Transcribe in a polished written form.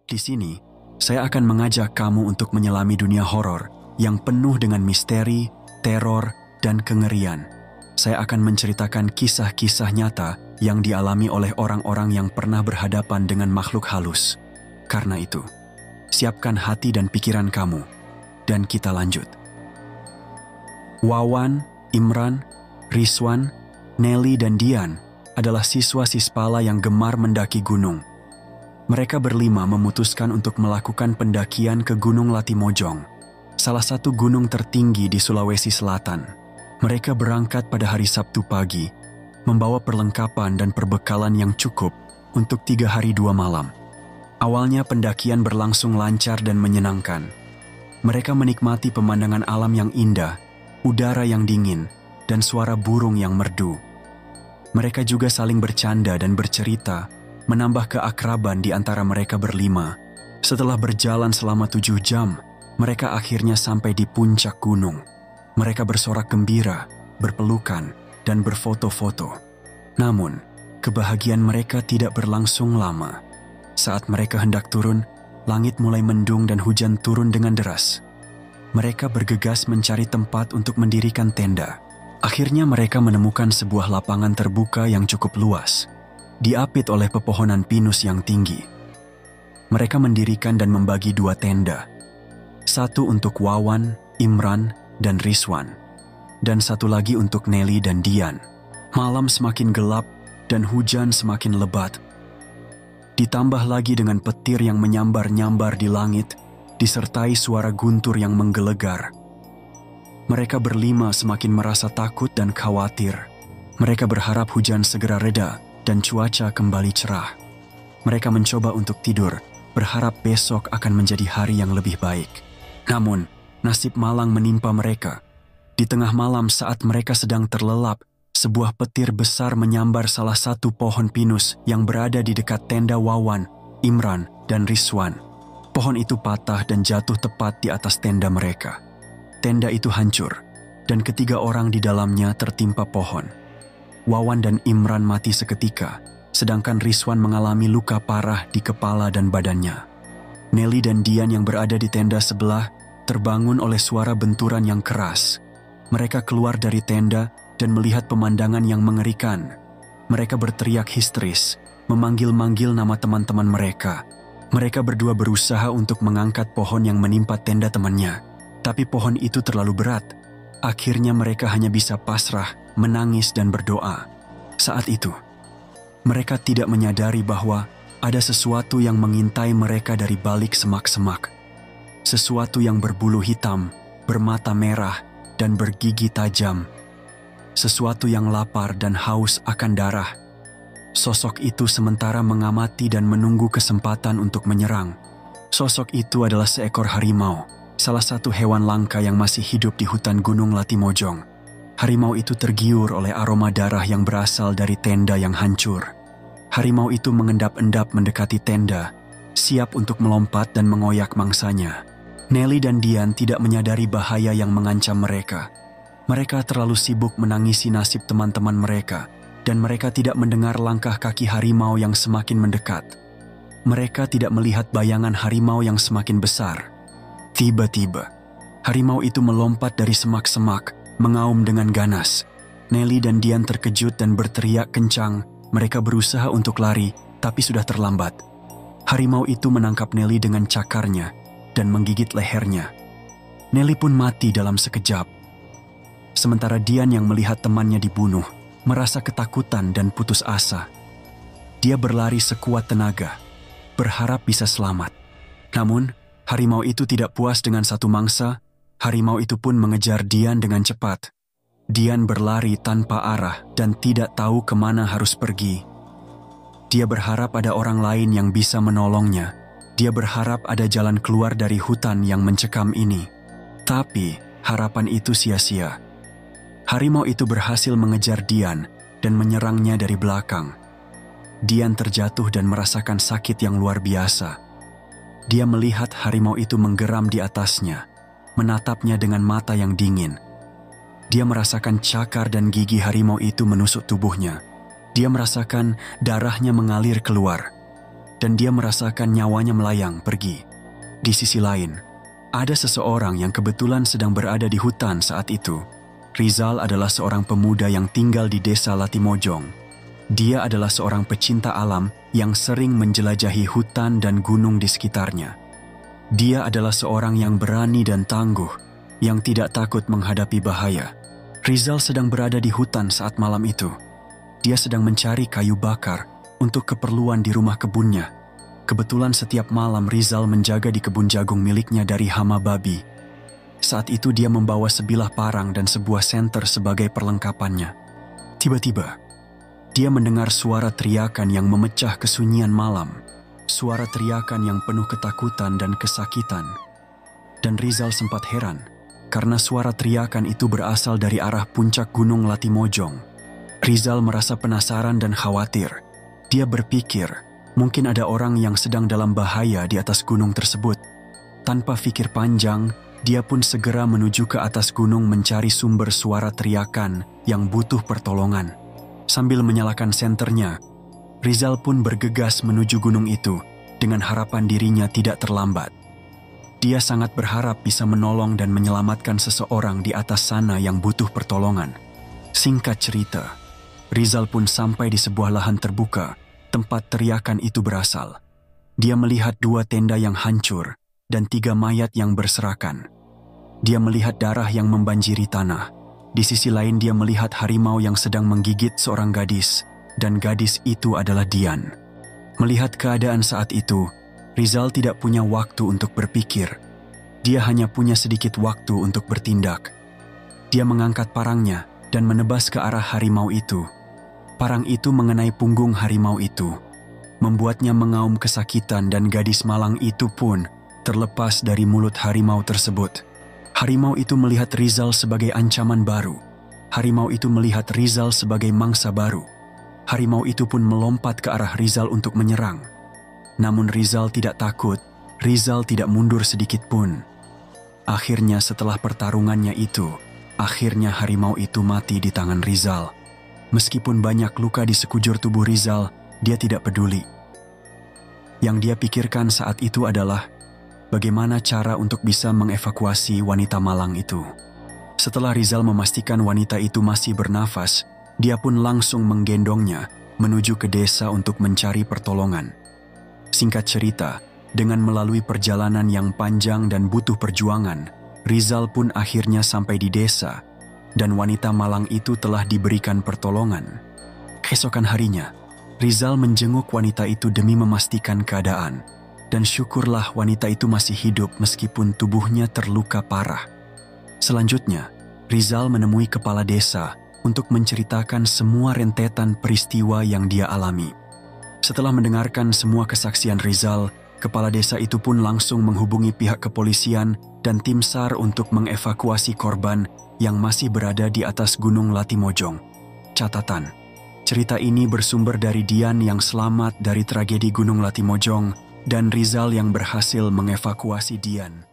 Di sini, saya akan mengajak kamu untuk menyelami dunia horor yang penuh dengan misteri, teror, dan kengerian. Saya akan menceritakan kisah-kisah nyata yang dialami oleh orang-orang yang pernah berhadapan dengan makhluk halus. Karena itu, siapkan hati dan pikiran kamu, dan kita lanjut. Wawan, Imran, Rizwan, Nelly, dan Dian adalah siswa Sispala yang gemar mendaki gunung. Mereka berlima memutuskan untuk melakukan pendakian ke Gunung Latimojong, salah satu gunung tertinggi di Sulawesi Selatan. Mereka berangkat pada hari Sabtu pagi, membawa perlengkapan dan perbekalan yang cukup untuk 3 hari 2 malam. Awalnya pendakian berlangsung lancar dan menyenangkan. Mereka menikmati pemandangan alam yang indah, udara yang dingin, dan suara burung yang merdu. Mereka juga saling bercanda dan bercerita, menambah keakraban di antara mereka berlima. Setelah berjalan selama 7 jam, mereka akhirnya sampai di puncak gunung. Mereka bersorak gembira, berpelukan, dan berfoto-foto. Namun, kebahagiaan mereka tidak berlangsung lama. Saat mereka hendak turun, langit mulai mendung dan hujan turun dengan deras. Mereka bergegas mencari tempat untuk mendirikan tenda. Akhirnya mereka menemukan sebuah lapangan terbuka yang cukup luas, diapit oleh pepohonan pinus yang tinggi. Mereka mendirikan dan membagi 2 tenda. Satu untuk Wawan, Imran, dan Rizwan, dan satu lagi untuk Nelly dan Dian. Malam semakin gelap dan hujan semakin lebat. Ditambah lagi dengan petir yang menyambar-nyambar di langit, disertai suara guntur yang menggelegar. Mereka berlima semakin merasa takut dan khawatir. Mereka berharap hujan segera reda dan cuaca kembali cerah. Mereka mencoba untuk tidur, berharap besok akan menjadi hari yang lebih baik. Namun, nasib malang menimpa mereka. Di tengah malam saat mereka sedang terlelap, sebuah petir besar menyambar salah satu pohon pinus yang berada di dekat tenda Wawan, Imran, dan Rizwan. Pohon itu patah dan jatuh tepat di atas tenda mereka. Tenda itu hancur, dan ketiga orang di dalamnya tertimpa pohon. Wawan dan Imran mati seketika, sedangkan Rizwan mengalami luka parah di kepala dan badannya. Nelly dan Dian yang berada di tenda sebelah terbangun oleh suara benturan yang keras. Mereka keluar dari tenda dan melihat pemandangan yang mengerikan. Mereka berteriak histeris, memanggil-manggil nama teman-teman mereka. Mereka berdua berusaha untuk mengangkat pohon yang menimpa tenda temannya, tapi pohon itu terlalu berat. Akhirnya mereka hanya bisa pasrah, menangis dan berdoa. Saat itu, mereka tidak menyadari bahwa ada sesuatu yang mengintai mereka dari balik semak-semak. Sesuatu yang berbulu hitam, bermata merah, dan bergigi tajam. Sesuatu yang lapar dan haus akan darah. Sosok itu sementara mengamati dan menunggu kesempatan untuk menyerang. Sosok itu adalah seekor harimau, salah satu hewan langka yang masih hidup di hutan Gunung Latimojong. Harimau itu tergiur oleh aroma darah yang berasal dari tenda yang hancur. Harimau itu mengendap-endap mendekati tenda, siap untuk melompat dan mengoyak mangsanya. Nelly dan Dian tidak menyadari bahaya yang mengancam mereka. Mereka terlalu sibuk menangisi nasib teman-teman mereka, dan mereka tidak mendengar langkah kaki harimau yang semakin mendekat. Mereka tidak melihat bayangan harimau yang semakin besar. Tiba-tiba, harimau itu melompat dari semak-semak, mengaum dengan ganas. Nelly dan Dian terkejut dan berteriak kencang. Mereka berusaha untuk lari, tapi sudah terlambat. Harimau itu menangkap Nelly dengan cakarnya dan menggigit lehernya. Nelly pun mati dalam sekejap. Sementara Dian yang melihat temannya dibunuh, merasa ketakutan dan putus asa. Dia berlari sekuat tenaga, berharap bisa selamat. Namun, harimau itu tidak puas dengan satu mangsa. Harimau itu pun mengejar Dian dengan cepat. Dian berlari tanpa arah dan tidak tahu kemana harus pergi. Dia berharap ada orang lain yang bisa menolongnya. Dia berharap ada jalan keluar dari hutan yang mencekam ini. Tapi, harapan itu sia-sia. Harimau itu berhasil mengejar Dian dan menyerangnya dari belakang. Dian terjatuh dan merasakan sakit yang luar biasa. Dia melihat harimau itu menggeram di atasnya, menatapnya dengan mata yang dingin. Dia merasakan cakar dan gigi harimau itu menusuk tubuhnya. Dia merasakan darahnya mengalir keluar. dan dia merasakan nyawanya melayang pergi. Di sisi lain, ada seseorang yang kebetulan sedang berada di hutan saat itu. Rizal adalah seorang pemuda yang tinggal di desa Latimojong. Dia adalah seorang pecinta alam yang sering menjelajahi hutan dan gunung di sekitarnya. Dia adalah seorang yang berani dan tangguh, yang tidak takut menghadapi bahaya. Rizal sedang berada di hutan saat malam itu. Dia sedang mencari kayu bakar untuk keperluan di rumah kebunnya. Kebetulan setiap malam Rizal menjaga di kebun jagung miliknya dari hama babi. Saat itu dia membawa sebilah parang dan sebuah senter sebagai perlengkapannya. Tiba-tiba, dia mendengar suara teriakan yang memecah kesunyian malam. Suara teriakan yang penuh ketakutan dan kesakitan. Dan Rizal sempat heran, karena suara teriakan itu berasal dari arah puncak gunung Latimojong. Rizal merasa penasaran dan khawatir. Dia berpikir, mungkin ada orang yang sedang dalam bahaya di atas gunung tersebut. Tanpa pikir panjang, dia pun segera menuju ke atas gunung mencari sumber suara teriakan yang butuh pertolongan. Sambil menyalakan senternya, Rizal pun bergegas menuju gunung itu dengan harapan dirinya tidak terlambat. Dia sangat berharap bisa menolong dan menyelamatkan seseorang di atas sana yang butuh pertolongan. Singkat cerita, Rizal pun sampai di sebuah lahan terbuka tempat teriakan itu berasal. Dia melihat 2 tenda yang hancur dan 3 mayat yang berserakan. Dia melihat darah yang membanjiri tanah. Di sisi lain dia melihat harimau yang sedang menggigit seorang gadis, dan gadis itu adalah Dian. Melihat keadaan saat itu, Rizal tidak punya waktu untuk berpikir. Dia hanya punya sedikit waktu untuk bertindak. Dia mengangkat parangnya dan menebas ke arah harimau itu. Parang itu mengenai punggung harimau itu, membuatnya mengaum kesakitan dan gadis malang itu pun terlepas dari mulut harimau tersebut. Harimau itu melihat Rizal sebagai ancaman baru. Harimau itu melihat Rizal sebagai mangsa baru. Harimau itu pun melompat ke arah Rizal untuk menyerang. Namun Rizal tidak takut, Rizal tidak mundur sedikit pun. Akhirnya setelah pertarungannya itu, akhirnya harimau itu mati di tangan Rizal. Meskipun banyak luka di sekujur tubuh Rizal, dia tidak peduli. Yang dia pikirkan saat itu adalah bagaimana cara untuk bisa mengevakuasi wanita malang itu. Setelah Rizal memastikan wanita itu masih bernafas, dia pun langsung menggendongnya menuju ke desa untuk mencari pertolongan. Singkat cerita, dengan melalui perjalanan yang panjang dan butuh perjuangan, Rizal pun akhirnya sampai di desa, dan wanita malang itu telah diberikan pertolongan. Keesokan harinya, Rizal menjenguk wanita itu demi memastikan keadaan. Dan syukurlah wanita itu masih hidup meskipun tubuhnya terluka parah. Selanjutnya, Rizal menemui kepala desa untuk menceritakan semua rentetan peristiwa yang dia alami. Setelah mendengarkan semua kesaksian Rizal, kepala desa itu pun langsung menghubungi pihak kepolisian dan tim SAR untuk mengevakuasi korban yang masih berada di atas gunung Latimojong. Catatan, cerita ini bersumber dari Dian yang selamat dari tragedi gunung Latimojong dan Rizal yang berhasil mengevakuasi Dian.